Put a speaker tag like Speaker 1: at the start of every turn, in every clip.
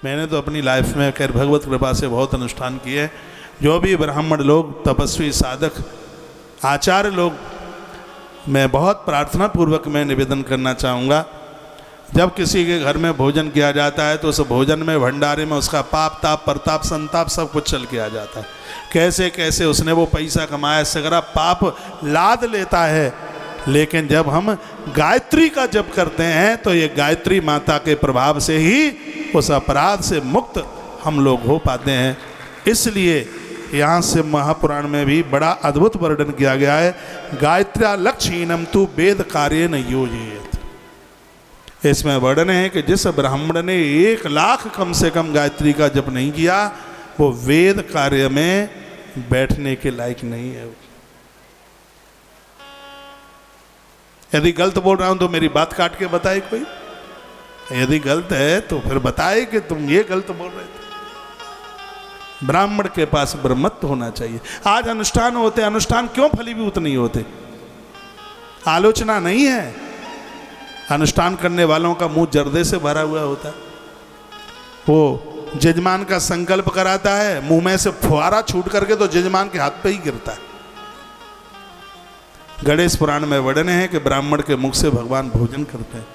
Speaker 1: मैंने तो अपनी लाइफ में खैर भगवत कृपा से बहुत अनुष्ठान किए। जो भी ब्राह्मण लोग, तपस्वी, साधक, आचार्य लोग, मैं बहुत प्रार्थना पूर्वक मैं निवेदन करना चाहूँगा, जब किसी के घर में भोजन किया जाता है तो उस भोजन में, भंडारे में उसका पाप, ताप, प्रताप, संताप सब कुछ चल के आ जाता है। कैसे कैसे उसने वो पैसा कमाया, सगरा पाप लाद लेता है। लेकिन जब हम गायत्री का जप करते हैं तो ये गायत्री माता के प्रभाव से ही उस अपराध से मुक्त हम लोग हो पाते हैं। इसलिए यहाँ से महापुराण में भी बड़ा अद्भुत वर्णन किया गया है, गायत्र्या लक्षीणम तु वेद कार्य न योजयेत। इसमें वर्णन है कि जिस ब्राह्मण ने 1 लाख कम से कम गायत्री का जप नहीं किया, वो वेद कार्य में बैठने के लायक नहीं है। यदि गलत बोल रहा हूं तो मेरी बात काट के बताए कोई, यदि गलत है तो फिर बताए कि तुम ये गलत बोल रहे थे। ब्राह्मण के पास ब्रह्मत्व होना चाहिए। आज अनुष्ठान होते, अनुष्ठान क्यों फलीभूत नहीं होते? आलोचना नहीं है, अनुष्ठान करने वालों का मुंह जर्दे से भरा हुआ होता है। वो जजमान का संकल्प कराता है, मुंह में से फुहारा छूट करके तो जजमान के हाथ पे ही गिरता है। गणेश पुराण में वर्णन है कि ब्राह्मण के मुख से भगवान भोजन करते हैं।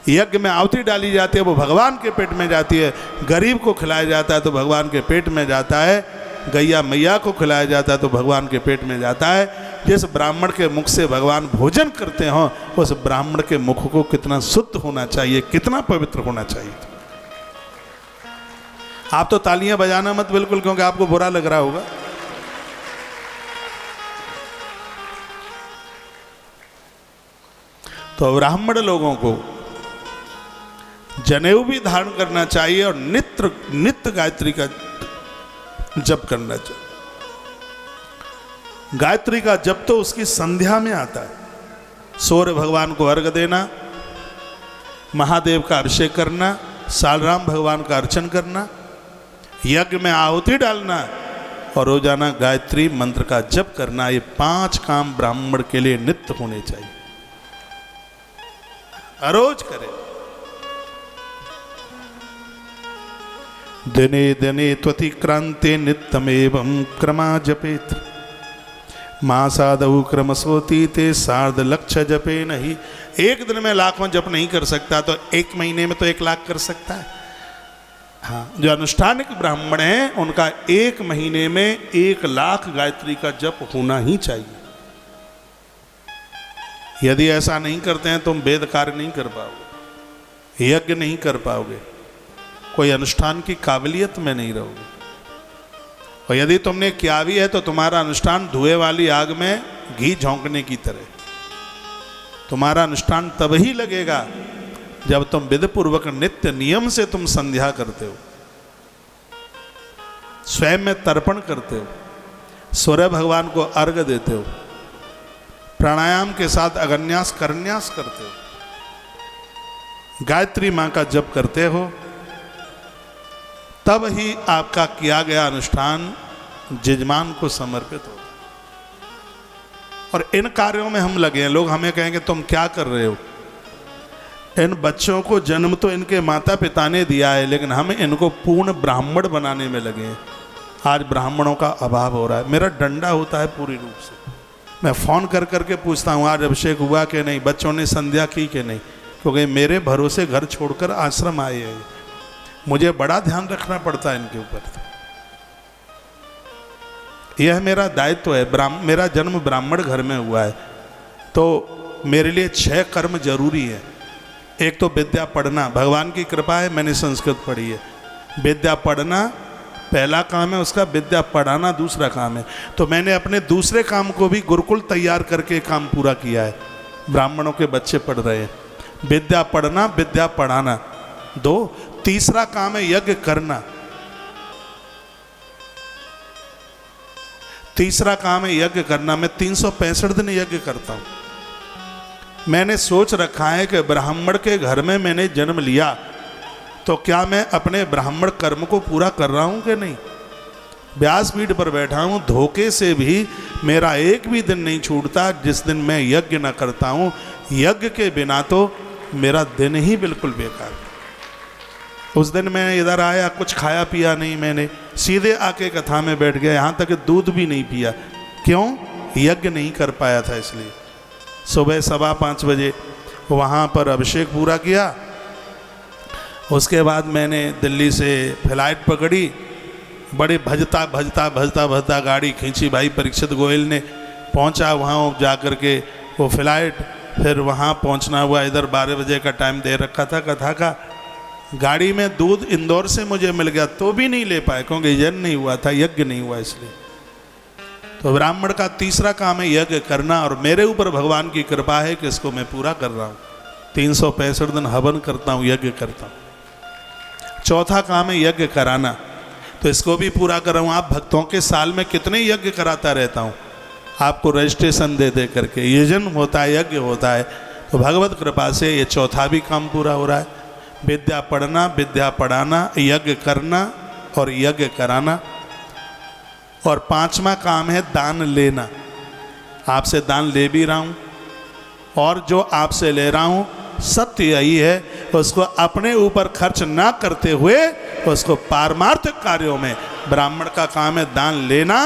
Speaker 1: यज्ञ में आहुति डाली जाती है, वो भगवान के पेट में जाती है। गरीब को खिलाया जाता है तो भगवान के पेट में जाता है। गैया मैया को खिलाया जाता है तो भगवान के पेट में जाता है। जिस ब्राह्मण के मुख से भगवान भोजन करते हों, उस ब्राह्मण के मुख को कितना शुद्ध होना चाहिए, कितना पवित्र होना चाहिए। आप तो तालियां बजाना मत बिल्कुल, क्योंकि आपको बुरा लग रहा होगा। तो ब्राह्मण लोगों को जनेऊ भी धारण करना चाहिए और नित्य गायत्री का जप करना चाहिए। गायत्री का जप तो उसकी संध्या में आता है। सूर्य भगवान को अर्घ देना, महादेव का अभिषेक करना, सालराम भगवान का अर्चन करना, यज्ञ में आहुति डालना और रोजाना गायत्री मंत्र का जप करना, ये 5 काम ब्राह्मण के लिए नित्य होने चाहिए। रोज करें। दिने दिने त्वतिक्रांते नित्यमेवं क्रमा जपेत, मासादौ क्रमसोती ते सार्ध लक्ष्य जपे नहीं। एक दिन में लाखों जप नहीं कर सकता तो 1 महीने में तो 1 लाख कर सकता है। हाँ, जो अनुष्ठानिक ब्राह्मण हैं उनका 1 महीने में 1 लाख गायत्री का जप होना ही चाहिए। यदि ऐसा नहीं करते हैं तुम वेद कार्य नहीं कर पाओगे, यज्ञ नहीं कर पाओगे, कोई अनुष्ठान की काबिलियत में नहीं रहोगे। और यदि तुमने किया भी है तो तुम्हारा अनुष्ठान धुएं वाली आग में घी झोंकने की तरह। तुम्हारा अनुष्ठान तब ही लगेगा जब तुम विधिपूर्वक नित्य नियम से तुम संध्या करते हो, स्वयं में तर्पण करते हो, सूर्य भगवान को अर्घ देते हो, प्राणायाम के साथ अगन्यास करन्यास करते हो, गायत्री मां का जप करते हो, तब ही आपका किया गया अनुष्ठान जजमान को समर्पित हो। और इन कार्यों में हम लगे हैं। लोग हमें कहेंगे तुम क्या कर रहे हो? इन बच्चों को जन्म तो इनके माता पिता ने दिया है, लेकिन हम इनको पूर्ण ब्राह्मण बनाने में लगे हैं। आज ब्राह्मणों का अभाव हो रहा है। मेरा डंडा होता है पूरी रूप से। मैं फ़ोन कर करके पूछता हूँ आज अभिषेक हुआ कि नहीं, बच्चों ने संध्या की कि नहीं, क्योंकि मेरे भरोसे घर छोड़कर आश्रम आए हैं। मुझे बड़ा ध्यान रखना पड़ता है इनके ऊपर। यह मेरा दायित्व है। मेरा जन्म ब्राह्मण घर में हुआ है तो मेरे लिए 6 कर्म जरूरी है। एक तो विद्या पढ़ना, भगवान की कृपा है मैंने संस्कृत पढ़ी है। विद्या पढ़ना पहला काम है, उसका विद्या पढ़ाना दूसरा काम है। तो मैंने अपने दूसरे काम को भी गुरुकुल तैयार करके काम पूरा किया है। ब्राह्मणों के बच्चे पढ़ रहे हैं। विद्या पढ़ना, विद्या पढ़ाना 2। तीसरा काम है यज्ञ करना। तीसरा काम है यज्ञ करना। मैं 365 दिन यज्ञ करता हूं। मैंने सोच रखा है कि ब्राह्मण के घर में मैंने जन्म लिया तो क्या मैं अपने ब्राह्मण कर्म को पूरा कर रहा हूं कि नहीं। व्यासपीठ पर बैठा हूं, धोखे से भी मेरा एक भी दिन नहीं छूटता जिस दिन मैं यज्ञ न करता हूं। यज्ञ के बिना तो मेरा दिन ही बिल्कुल बेकार। उस दिन मैं इधर आया, कुछ खाया पिया नहीं मैंने, सीधे आके कथा में बैठ गया, यहाँ तक दूध भी नहीं पिया। क्यों? यज्ञ नहीं कर पाया था इसलिए। सुबह 5:15 बजे वहाँ पर अभिषेक पूरा किया। उसके बाद मैंने दिल्ली से फ्लाइट पकड़ी, बड़े भजता भजता भजता भजता गाड़ी खींची भाई परीक्षित गोयल ने। पहुँचा वहाँ जा कर के वो फ्लाइट, फिर वहाँ पहुँचना हुआ। इधर 12 बजे का टाइम दे रखा था कथा का। गाड़ी में दूध इंदौर से मुझे मिल गया तो भी नहीं ले पाए, क्योंकि यज्ञ नहीं हुआ था, यज्ञ नहीं हुआ इसलिए। तो ब्राह्मण का तीसरा काम है यज्ञ करना, और मेरे ऊपर भगवान की कृपा है कि इसको मैं पूरा कर रहा हूँ। 365 दिन हवन करता हूँ, यज्ञ करता हूँ। चौथा काम है यज्ञ कराना, तो इसको भी पूरा कर रहा हूँ। आप भक्तों के साल में कितने यज्ञ कराता रहता हूँ, आपको रजिस्ट्रेशन दे दे करके। यजन होता है, यज्ञ होता है, तो भगवत कृपा से ये चौथा भी काम पूरा हो रहा है। विद्या पढ़ना, विद्या पढ़ाना, यज्ञ करना और यज्ञ कराना। और पांचवा काम है दान लेना। आपसे दान ले भी रहा हूँ, और जो आपसे ले रहा हूँ सत्य यही है, उसको अपने ऊपर खर्च ना करते हुए उसको पारमार्थिक कार्यों में, ब्राह्मण का काम है दान लेना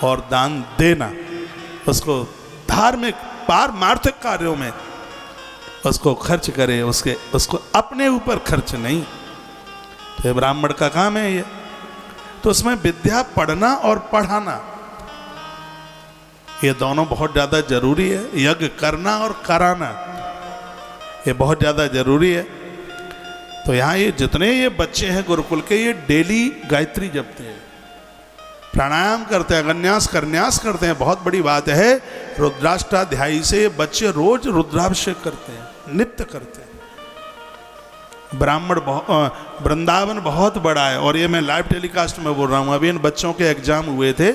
Speaker 1: और दान देना, उसको धार्मिक पारमार्थिक कार्यों में उसको खर्च करे, उसको अपने ऊपर खर्च नहीं। तो ये ब्राह्मण का काम है ये। तो उसमें विद्या पढ़ना और पढ़ाना, ये दोनों बहुत ज़्यादा जरूरी है। यज्ञ करना और कराना ये बहुत ज़्यादा जरूरी है। तो यहाँ ये जितने ये बच्चे हैं गुरुकुल के, ये डेली गायत्री जपते हैं, प्राणायाम करते हैं, गन्यास करन्यास करते हैं। बहुत बड़ी बात है, रुद्राष्टाध्यायी से बच्चे रोज रुद्राभिषेक करते हैं, नित्य करते हैं। वृंदावन बहुत बड़ा है, और ये मैं लाइव टेलीकास्ट में बोल रहा हूँ। अभी इन बच्चों के एग्जाम हुए थे,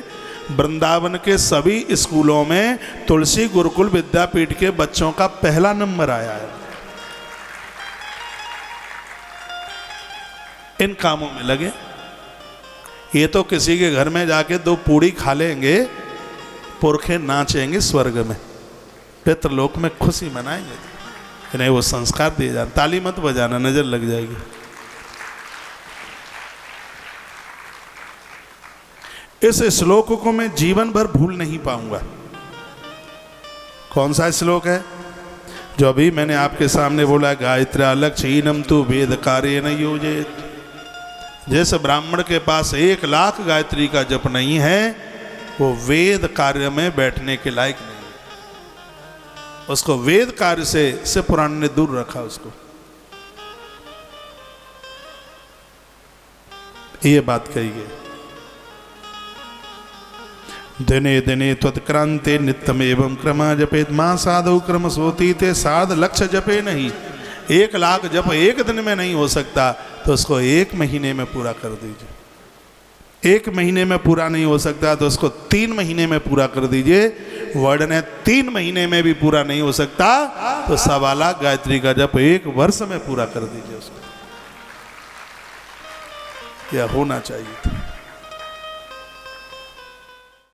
Speaker 1: वृंदावन के सभी स्कूलों में तुलसी गुरुकुल विद्यापीठ के बच्चों का पहला नंबर आया है। इन कामों में लगे। ये तो किसी के घर में जाके 2 पूड़ी खा लेंगे, पुरखे नाचेंगे स्वर्ग में, पितृलोक में खुशी मनाएंगे। इन्हें वो संस्कार दिए जाए। ताली मत बजाना, नजर लग जाएगी। इस श्लोक को मैं जीवन भर भूल नहीं पाऊंगा। कौन सा श्लोक है? जो अभी मैंने आपके सामने बोला, गायत्र्या लक्ष्यहीनम तु वेद कार्येन योजेत। जिस ब्राह्मण के पास 1 लाख गायत्री का जप नहीं है, वो वेद कार्य में बैठने के लायक नहीं। उसको वेद कार्य से पुराण ने दूर रखा उसको। ये बात कही गई। दिने दिने त्वत्क्रांते नित्यम एवं क्रमा जपेत मां साधु क्रम सोती ते साध लक्ष्य जपे नहीं। 1 लाख जप एक दिन में नहीं हो सकता, तो उसको 1 महीने में पूरा कर दीजिए। 1 महीने में पूरा नहीं हो सकता तो उसको 3 महीने में पूरा कर दीजिए। वर्ड ने 3 महीने में भी पूरा नहीं हो सकता तो 1.25 लाख गायत्री का जप 1 वर्ष में पूरा कर दीजिए उसको। यह होना चाहिए।